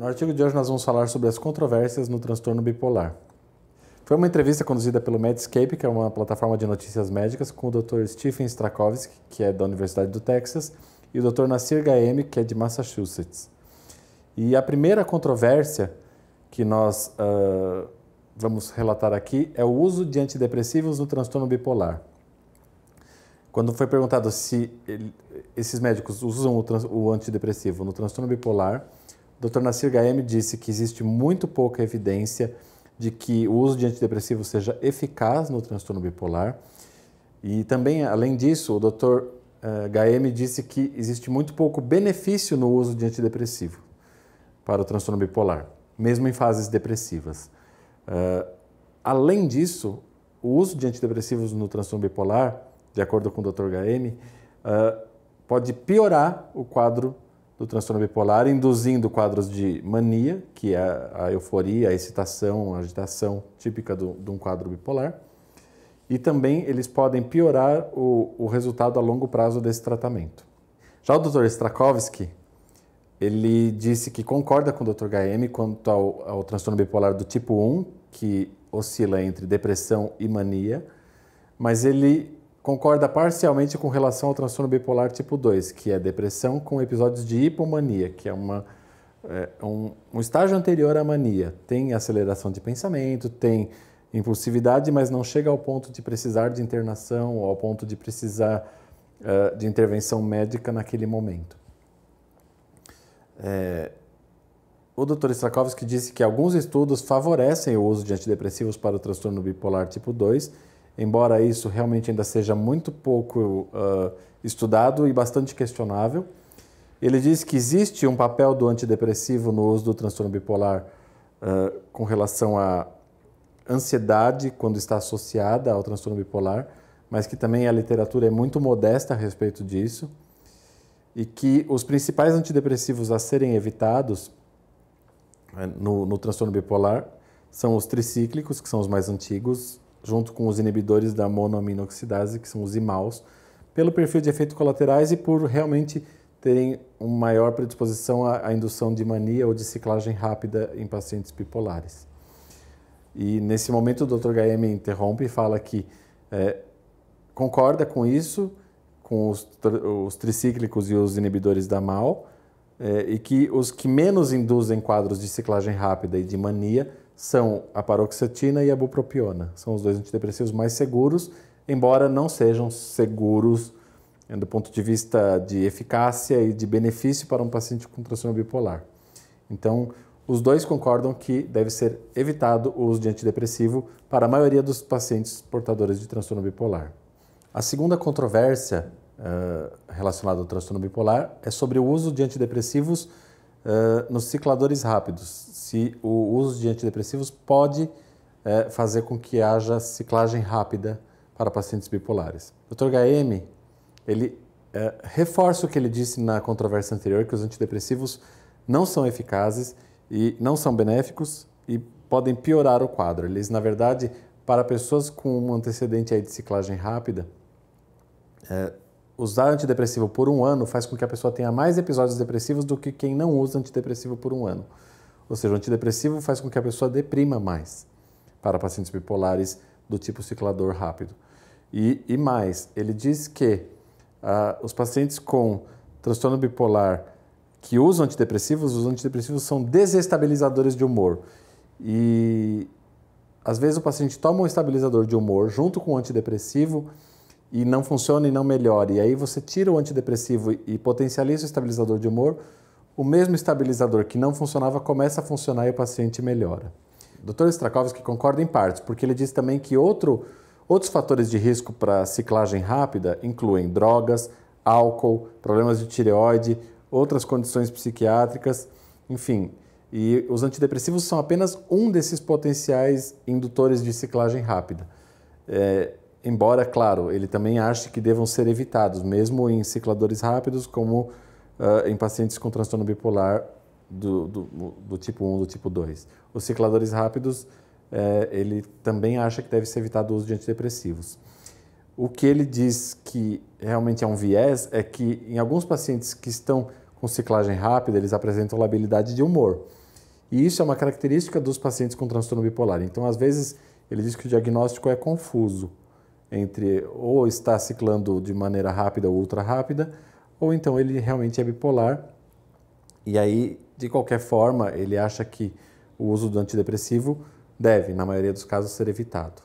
No artigo de hoje nós vamos falar sobre as controvérsias no transtorno bipolar. Foi uma entrevista conduzida pelo Medscape, que é uma plataforma de notícias médicas, com o Dr. Stephen Strakovski, que é da Universidade do Texas, e o Dr. Nassir Gaemi, que é de Massachusetts. E a primeira controvérsia que nós vamos relatar aqui é o uso de antidepressivos no transtorno bipolar. Quando foi perguntado se esses médicos usam o antidepressivo no transtorno bipolar, o Dr. Nassir Gaemi disse que existe muito pouca evidência de que o uso de antidepressivo seja eficaz no transtorno bipolar. E também, além disso, o Dr. Gaemi disse que existe muito pouco benefício no uso de antidepressivo para o transtorno bipolar, mesmo em fases depressivas. Além disso, o uso de antidepressivos no transtorno bipolar, de acordo com o Dr. Gaemi, pode piorar o quadro do transtorno bipolar, induzindo quadros de mania, que é a euforia, a excitação, a agitação típica de um quadro bipolar. E também eles podem piorar o resultado a longo prazo desse tratamento. Já o Dr. Strakovski, ele disse que concorda com o Dr. Gaemi quanto ao transtorno bipolar do tipo 1, que oscila entre depressão e mania, mas ele concorda parcialmente com relação ao transtorno bipolar tipo 2, que é depressão com episódios de hipomania, que é um estágio anterior à mania. Tem aceleração de pensamento, tem impulsividade, mas não chega ao ponto de precisar de internação ou ao ponto de precisar de intervenção médica naquele momento. O Dr. Strakovski disse que alguns estudos favorecem o uso de antidepressivos para o transtorno bipolar tipo 2, embora isso realmente ainda seja muito pouco estudado e bastante questionável. Ele diz que existe um papel do antidepressivo no uso do transtorno bipolar com relação à ansiedade quando está associada ao transtorno bipolar, mas que também a literatura é muito modesta a respeito disso, e que os principais antidepressivos a serem evitados no transtorno bipolar são os tricíclicos, que são os mais antigos, junto com os inibidores da monoaminoxidase, que são os IMAUs, pelo perfil de efeitos colaterais e por realmente terem uma maior predisposição à indução de mania ou de ciclagem rápida em pacientes bipolares. E nesse momento o Dr. Gaemi interrompe e fala que concorda com isso, com os tricíclicos e os inibidores da MAO, e que os que menos induzem quadros de ciclagem rápida e de mania são a paroxetina e a bupropiona. São os dois antidepressivos mais seguros, embora não sejam seguros do ponto de vista de eficácia e de benefício para um paciente com transtorno bipolar. Então, os dois concordam que deve ser evitado o uso de antidepressivo para a maioria dos pacientes portadores de transtorno bipolar. A segunda controvérsia relacionada ao transtorno bipolar é sobre o uso de antidepressivos nos cicladores rápidos, se o uso de antidepressivos pode fazer com que haja ciclagem rápida para pacientes bipolares. O Dr. Gaemi, ele reforça o que ele disse na controvérsia anterior, que os antidepressivos não são eficazes e não são benéficos e podem piorar o quadro. Eles, na verdade, para pessoas com um antecedente aí de ciclagem rápida, usar antidepressivo por um ano faz com que a pessoa tenha mais episódios depressivos do que quem não usa antidepressivo por um ano. Ou seja, o antidepressivo faz com que a pessoa deprima mais para pacientes bipolares do tipo ciclador rápido. E mais, ele diz que os pacientes com transtorno bipolar que usam antidepressivos, os antidepressivos são desestabilizadores de humor. E às vezes o paciente toma um estabilizador de humor junto com o antidepressivo e não funciona e não melhora. E aí você tira o antidepressivo e potencializa o estabilizador de humor, o mesmo estabilizador que não funcionava começa a funcionar e o paciente melhora. O Dr. Strakovski concorda em partes, porque ele diz também que outros fatores de risco para ciclagem rápida incluem drogas, álcool, problemas de tireoide, outras condições psiquiátricas, enfim. E os antidepressivos são apenas um desses potenciais indutores de ciclagem rápida. Embora, claro, ele também ache que devam ser evitados, mesmo em cicladores rápidos, como em pacientes com transtorno bipolar do tipo 1 do tipo 2. Os cicladores rápidos, ele também acha que deve ser evitado o uso de antidepressivos. O que ele diz que realmente é um viés é que em alguns pacientes que estão com ciclagem rápida, eles apresentam labilidade de humor. E isso é uma característica dos pacientes com transtorno bipolar. Então, às vezes, ele diz que o diagnóstico é confuso entre ou está ciclando de maneira rápida ou ultra rápida, ou então ele realmente é bipolar. E aí, de qualquer forma, ele acha que o uso do antidepressivo deve, na maioria dos casos, ser evitado.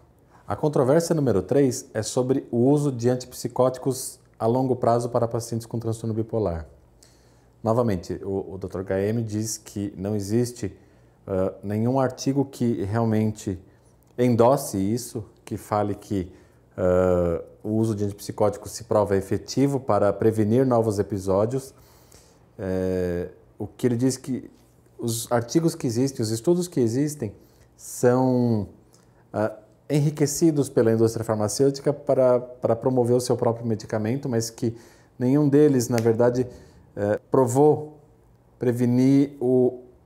A controvérsia número 3 é sobre o uso de antipsicóticos a longo prazo para pacientes com transtorno bipolar. Novamente, o Dr. HM diz que não existe nenhum artigo que realmente endosse isso, que fale que o uso de antipsicóticos se prova efetivo para prevenir novos episódios. O que ele diz que os artigos que existem, os estudos que existem, são enriquecidos pela indústria farmacêutica para promover o seu próprio medicamento, mas que nenhum deles, na verdade, provou prevenir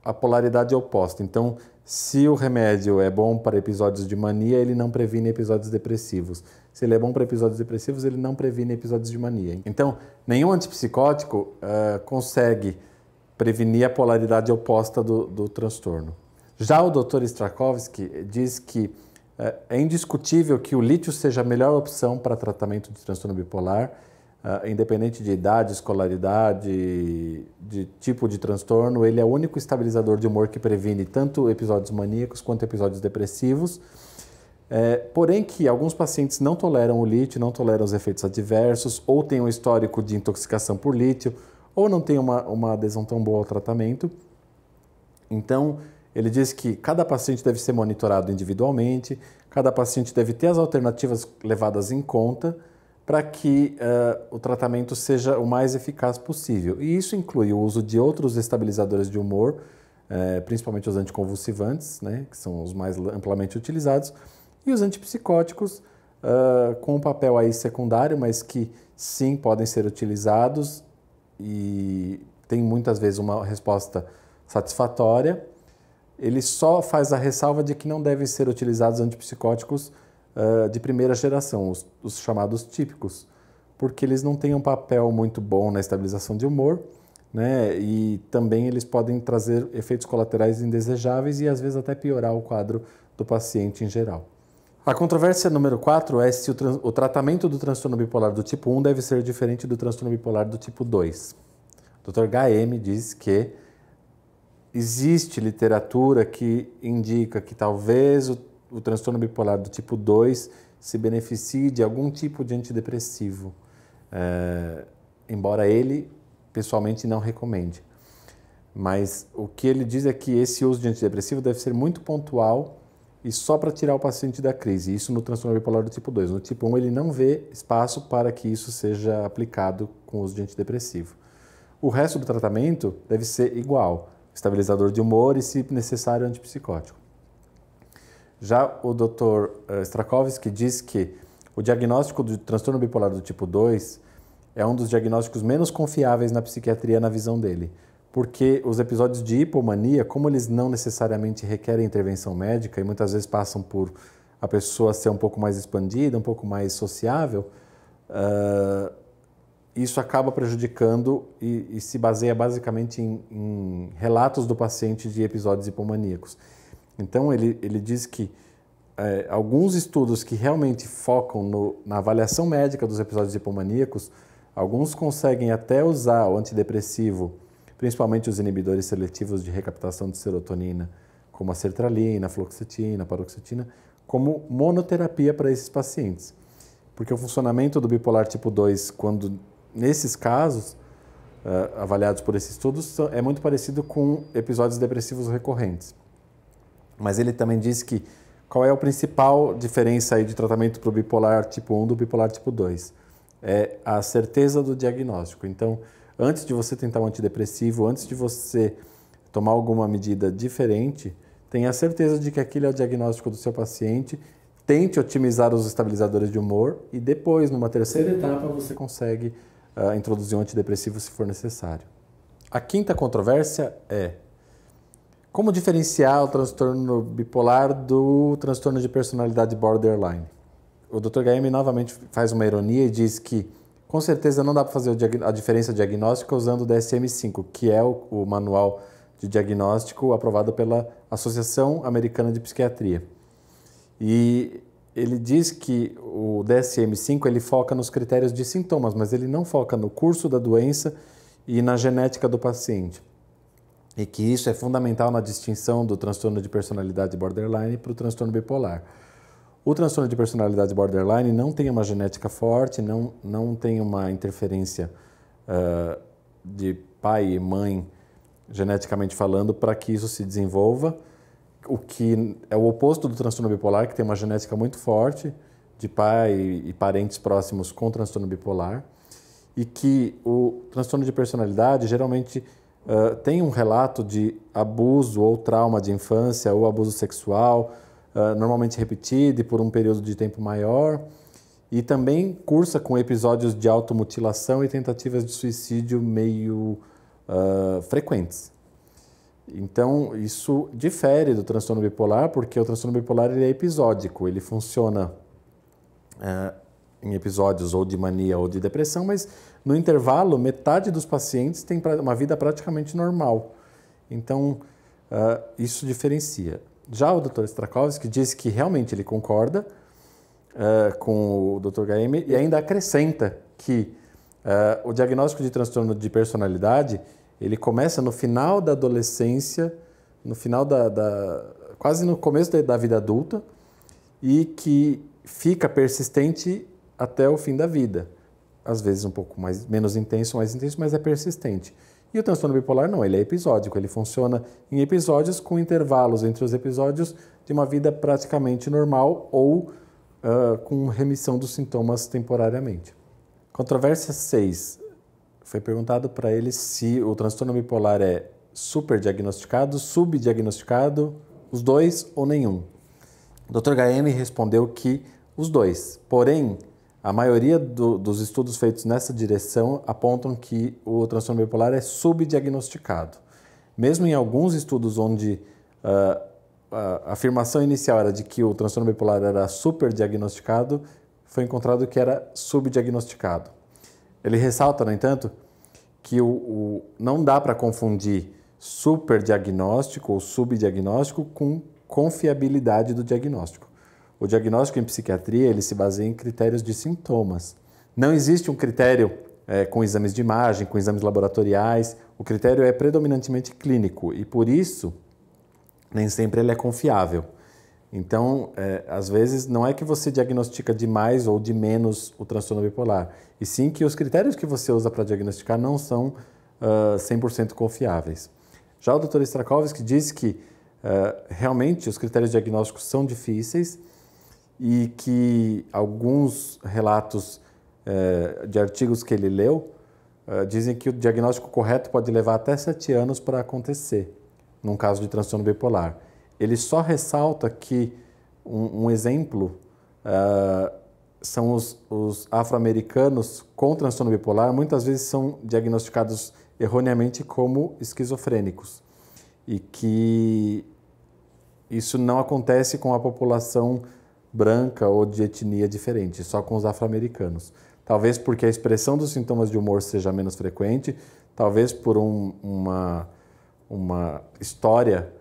a polaridade oposta. Então, se o remédio é bom para episódios de mania, ele não previne episódios depressivos. Se ele é bom para episódios depressivos, ele não previne episódios de mania. Então, nenhum antipsicótico consegue prevenir a polaridade oposta do transtorno. Já o Dr. Strakovski diz que é indiscutível que o lítio seja a melhor opção para tratamento de transtorno bipolar, independente de idade, escolaridade, de tipo de transtorno. Ele é o único estabilizador de humor que previne tanto episódios maníacos quanto episódios depressivos. Porém que alguns pacientes não toleram o lítio, não toleram os efeitos adversos, ou têm um histórico de intoxicação por lítio, ou não têm uma adesão tão boa ao tratamento. Então, ele diz que cada paciente deve ser monitorado individualmente, cada paciente deve ter as alternativas levadas em conta para que o tratamento seja o mais eficaz possível. E isso inclui o uso de outros estabilizadores de humor, principalmente os anticonvulsivantes, né, que são os mais amplamente utilizados, e os antipsicóticos, com um papel aí secundário, mas que sim podem ser utilizados e tem muitas vezes uma resposta satisfatória. Ele só faz a ressalva de que não devem ser utilizados antipsicóticos de primeira geração, os chamados típicos, porque eles não têm um papel muito bom na estabilização de humor, né? E também eles podem trazer efeitos colaterais indesejáveis e às vezes até piorar o quadro do paciente em geral. A controvérsia número 4 é se o tratamento do transtorno bipolar do tipo 1 deve ser diferente do transtorno bipolar do tipo 2. O Dr. HM diz que existe literatura que indica que talvez o transtorno bipolar do tipo 2 se beneficie de algum tipo de antidepressivo, embora ele pessoalmente não recomende. Mas o que ele diz é que esse uso de antidepressivo deve ser muito pontual e só para tirar o paciente da crise, isso no transtorno bipolar do tipo 2. No tipo 1 ele não vê espaço para que isso seja aplicado com o uso de antidepressivo. O resto do tratamento deve ser igual, estabilizador de humor e, se necessário, antipsicótico. Já o Dr. Strakovski diz que o diagnóstico do transtorno bipolar do tipo 2 é um dos diagnósticos menos confiáveis na psiquiatria na visão dele, porque os episódios de hipomania, como eles não necessariamente requerem intervenção médica e muitas vezes passam por a pessoa ser um pouco mais expandida, um pouco mais sociável, isso acaba prejudicando e se baseia basicamente em relatos do paciente de episódios hipomaníacos. Então, ele diz que alguns estudos que realmente focam na avaliação médica dos episódios hipomaníacos, alguns conseguem até usar o antidepressivo, principalmente os inibidores seletivos de recaptação de serotonina, como a sertralina, a fluoxetina, a paroxetina, como monoterapia para esses pacientes. Porque o funcionamento do bipolar tipo 2, nesses casos, avaliados por esses estudos, é muito parecido com episódios depressivos recorrentes. Mas ele também diz que qual é a principal diferença aí de tratamento para o bipolar tipo 1 do bipolar tipo 2? É a certeza do diagnóstico. Então, antes de você tentar um antidepressivo, antes de você tomar alguma medida diferente, tenha certeza de que aquele é o diagnóstico do seu paciente, tente otimizar os estabilizadores de humor e depois, numa terceira etapa, você consegue introduzir um antidepressivo se for necessário. A quinta controvérsia é como diferenciar o transtorno bipolar do transtorno de personalidade borderline. O Dr. HM novamente faz uma ironia e diz que com certeza não dá para fazer a diferença diagnóstica usando o DSM-5, que é o manual de diagnóstico aprovado pela Associação Americana de Psiquiatria. E ele diz que o DSM-5 ele foca nos critérios de sintomas, mas ele não foca no curso da doença e na genética do paciente. E que isso é fundamental na distinção do transtorno de personalidade borderline para o transtorno bipolar. O transtorno de personalidade borderline não tem uma genética forte, não tem uma interferência de pai e mãe, geneticamente falando, para que isso se desenvolva, o que é o oposto do transtorno bipolar, que tem uma genética muito forte, de pai e parentes próximos com transtorno bipolar, e que o transtorno de personalidade geralmente tem um relato de abuso ou trauma de infância ou abuso sexual, normalmente repetido e por um período de tempo maior, e também cursa com episódios de automutilação e tentativas de suicídio meio frequentes. Então, isso difere do transtorno bipolar, porque o transtorno bipolar ele é episódico, ele funciona em episódios ou de mania ou de depressão, mas no intervalo, metade dos pacientes tem uma vida praticamente normal. Então, isso diferencia. Já o Dr. Strakowski disse que realmente ele concorda com o Dr. HM e ainda acrescenta que o diagnóstico de transtorno de personalidade ele começa no final da adolescência, no final quase no começo da vida adulta e que fica persistente até o fim da vida. Às vezes um pouco menos intenso, mais intenso, mas é persistente. E o transtorno bipolar não, ele é episódico, ele funciona em episódios com intervalos entre os episódios de uma vida praticamente normal ou com remissão dos sintomas temporariamente. Controvérsia 6. Foi perguntado para ele se o transtorno bipolar é superdiagnosticado, subdiagnosticado, os dois ou nenhum. O Dr. HM respondeu que os dois, porém, a maioria dos estudos feitos nessa direção apontam que o transtorno bipolar é subdiagnosticado. Mesmo em alguns estudos onde a afirmação inicial era de que o transtorno bipolar era superdiagnosticado, foi encontrado que era subdiagnosticado. Ele ressalta, no entanto, que não dá para confundir superdiagnóstico ou subdiagnóstico com confiabilidade do diagnóstico. O diagnóstico em psiquiatria ele se baseia em critérios de sintomas. Não existe um critério com exames de imagem, com exames laboratoriais. O critério é predominantemente clínico e, por isso, nem sempre ele é confiável. Então, às vezes, não é que você diagnostica de mais ou de menos o transtorno bipolar, e sim que os critérios que você usa para diagnosticar não são 100% confiáveis. Já o Dr. Strakowski disse que realmente os critérios diagnósticos são difíceis e que alguns relatos de artigos que ele leu dizem que o diagnóstico correto pode levar até 7 anos para acontecer, num caso de transtorno bipolar. Ele só ressalta que um exemplo são os afro-americanos com transtorno bipolar, muitas vezes são diagnosticados erroneamente como esquizofrênicos e que isso não acontece com a população branca ou de etnia diferente, só com os afro-americanos. Talvez porque a expressão dos sintomas de humor seja menos frequente, talvez por uma história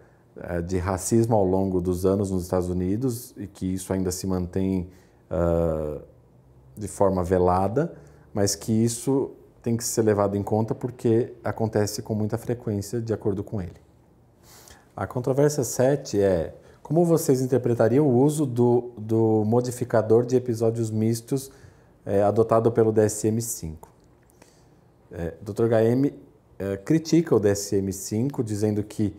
de racismo ao longo dos anos nos Estados Unidos e que isso ainda se mantém de forma velada, mas que isso tem que ser levado em conta porque acontece com muita frequência, de acordo com ele. A controvérsia 7 é: como vocês interpretariam o uso do modificador de episódios mistos adotado pelo DSM-5? Dr. HM critica o DSM-5, dizendo que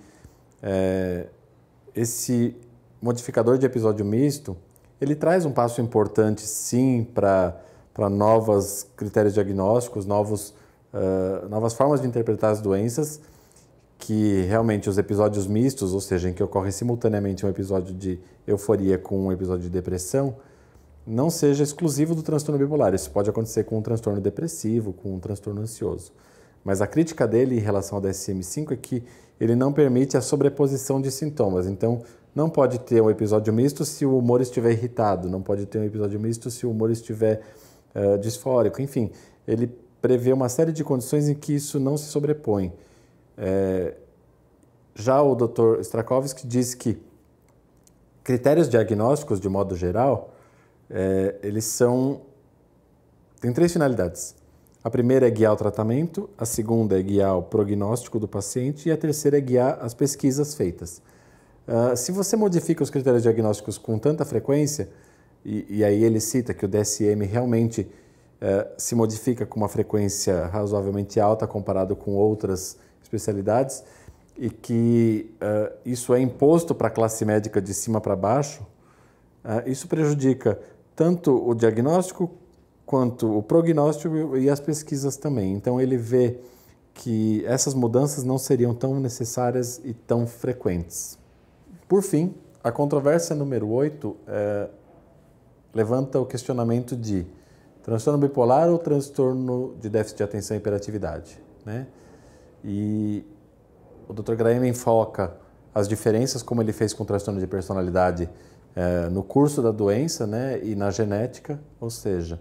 esse modificador de episódio misto, ele traz um passo importante, sim, para novos critérios diagnósticos, novas formas de interpretar as doenças, que realmente os episódios mistos, ou seja, em que ocorre simultaneamente um episódio de euforia com um episódio de depressão, não seja exclusivo do transtorno bipolar. Isso pode acontecer com um transtorno depressivo, com um transtorno ansioso. Mas a crítica dele em relação ao DSM-5 é que ele não permite a sobreposição de sintomas. Então, não pode ter um episódio misto se o humor estiver irritado, não pode ter um episódio misto se o humor estiver disfórico. Enfim, ele prevê uma série de condições em que isso não se sobrepõe. Já o Dr. Strakovski diz que critérios diagnósticos, de modo geral, eles têm 3 finalidades. A primeira é guiar o tratamento, a segunda é guiar o prognóstico do paciente e a terceira é guiar as pesquisas feitas. Se você modifica os critérios diagnósticos com tanta frequência, e aí ele cita que o DSM realmente se modifica com uma frequência razoavelmente alta comparado com outras especialidades, e que isso é imposto para a classe médica de cima para baixo, isso prejudica tanto o diagnóstico quanto o prognóstico e as pesquisas também. Então ele vê que essas mudanças não seriam tão necessárias e tão frequentes. Por fim, a controvérsia número 8 levanta o questionamento de transtorno bipolar ou transtorno de déficit de atenção e hiperatividade, né? E o Dr. Graham enfoca as diferenças, como ele fez com o transtorno de personalidade, no curso da doença, né, e na genética, ou seja,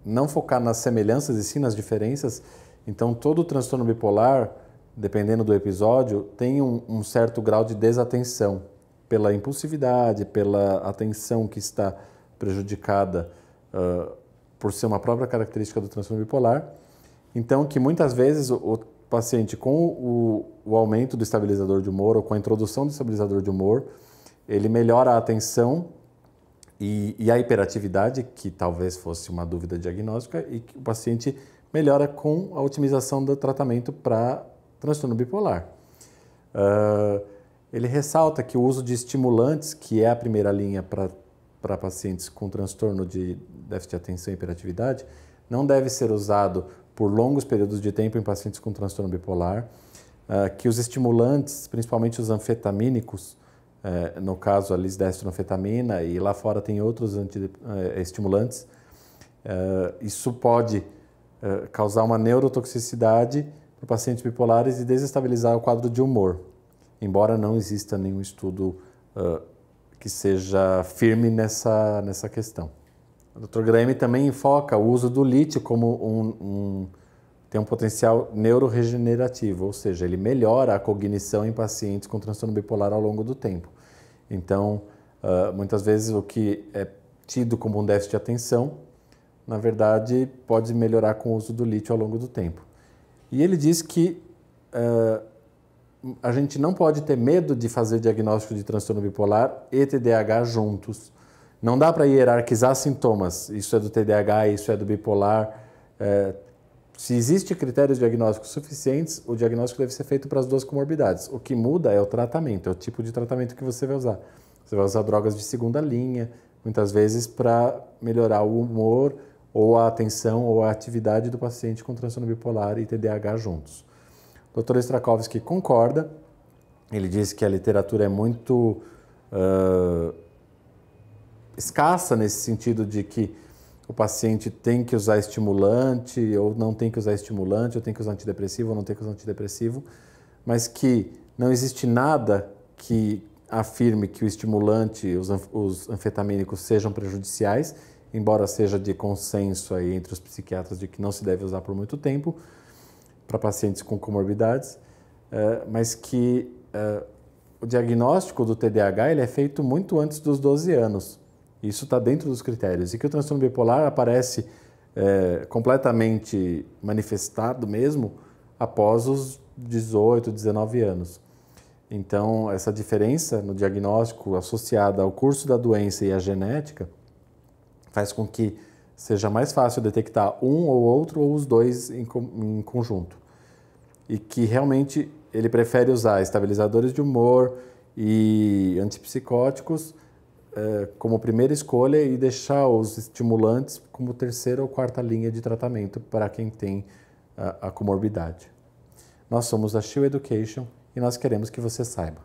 não focar nas semelhanças e sim nas diferenças. Então, todo o transtorno bipolar, dependendo do episódio, tem um certo grau de desatenção pela impulsividade, pela atenção que está prejudicada por ser uma própria característica do transtorno bipolar. Então, que muitas vezes o paciente com o aumento do estabilizador de humor ou com a introdução do estabilizador de humor, ele melhora a atenção e a hiperatividade, que talvez fosse uma dúvida diagnóstica, e que o paciente melhora com a otimização do tratamento para transtorno bipolar. Ele ressalta que o uso de estimulantes, que é a primeira linha para pacientes com transtorno de déficit de atenção e hiperatividade, não deve ser usado por longos períodos de tempo em pacientes com transtorno bipolar, que os estimulantes, principalmente os anfetamínicos, no caso a lisdextronfetamina, e lá fora tem outros estimulantes, isso pode causar uma neurotoxicidade para pacientes bipolares e desestabilizar o quadro de humor, embora não exista nenhum estudo que seja firme nessa questão. O Dr. Graham também enfoca o uso do lítio como tem um potencial neuroregenerativo, ou seja, ele melhora a cognição em pacientes com transtorno bipolar ao longo do tempo. Então, muitas vezes o que é tido como um déficit de atenção, na verdade, pode melhorar com o uso do lítio ao longo do tempo. E ele diz que a gente não pode ter medo de fazer diagnóstico de transtorno bipolar e TDAH juntos. Não dá para hierarquizar sintomas, isso é do TDAH, isso é do bipolar. Se existem critérios diagnósticos suficientes, o diagnóstico deve ser feito para as duas comorbidades. O que muda é o tratamento, é o tipo de tratamento que você vai usar. Você vai usar drogas de segunda linha, muitas vezes para melhorar o humor, ou a atenção, ou a atividade do paciente com transtorno bipolar e TDAH juntos. O Dr. Strakovski concorda, ele diz que a literatura é muito escassa nesse sentido de que o paciente tem que usar estimulante ou não tem que usar estimulante, ou tem que usar antidepressivo ou não tem que usar antidepressivo, mas que não existe nada que afirme que o estimulante, os anfetamínicos sejam prejudiciais, embora seja de consenso aí entre os psiquiatras de que não se deve usar por muito tempo para pacientes com comorbidades, mas que o diagnóstico do TDAH ele é feito muito antes dos 12 anos. Isso está dentro dos critérios. E que o transtorno bipolar aparece completamente manifestado mesmo após os 18, 19 anos. Então, essa diferença no diagnóstico associada ao curso da doença e à genética faz com que seja mais fácil detectar um ou outro ou os dois em conjunto. E que realmente ele prefere usar estabilizadores de humor e antipsicóticos como primeira escolha e deixar os estimulantes como terceira ou quarta linha de tratamento para quem tem a comorbidade. Nós somos a Shield Education e nós queremos que você saiba.